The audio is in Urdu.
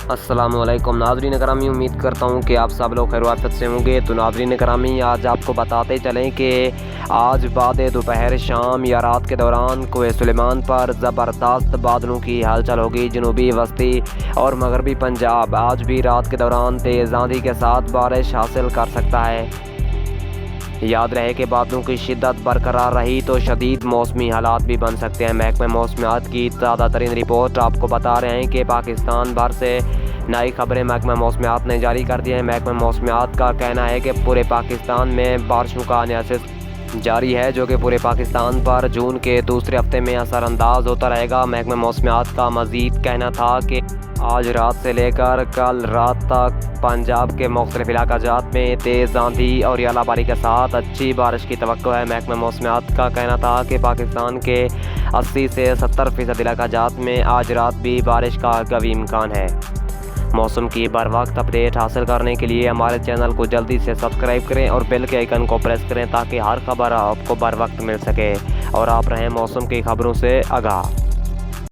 السلام علیکم ناظرین کرامی، امید کرتا ہوں کہ آپ سب لوگ خیر و عافیت سے ہوں گے۔ تو ناظرین کرامی، آج آپ کو بتاتے چلیں کہ آج بعد دوپہر شام یا رات کے دوران کوہ سلیمان پر زبردست بادلوں کی ہلچل ہوگی۔ جنوبی وسطی اور مغربی پنجاب آج بھی رات کے دوران تیز آندھی کے ساتھ بارش حاصل کر سکتا ہے۔ یاد رہے کہ بادلوں کی شدت برقرار رہی تو شدید موسمی حالات بھی بن سکتے ہیں۔ محکمہ موسمیات کی تازہ ترین رپورٹ آپ کو بتا رہے ہیں کہ پاکستان بھر سے نئی خبریں محکمہ موسمیات نے جاری کر دی ہیں۔ محکمہ موسمیات کا کہنا ہے کہ پورے پاکستان میں بارشوں کا اناثر جاری ہے، جو کہ پورے پاکستان پر جون کے دوسرے ہفتے میں اثر انداز ہوتا رہے گا۔ محکمہ موسمیات کا مزید کہنا تھا کہ آج رات سے لے کر کل رات تک پنجاب کے مختلف علاقہ جات میں تیز آندھی اور اعلیٰ باری کے ساتھ اچھی بارش کی توقع ہے۔ محکمہ موسمیات کا کہنا تھا کہ پاکستان کے 80 سے 70% علاقہ جات میں آج رات بھی بارش کا قوی امکان ہے۔ موسم کی بر وقت اپڈیٹ حاصل کرنے کے لیے ہمارے چینل کو جلدی سے سبسکرائب کریں اور بیل کے آئیکن کو پریس کریں تاکہ ہر خبر آپ کو بر وقت مل سکے اور آپ رہیں موسم کی خبروں سے آگاہ۔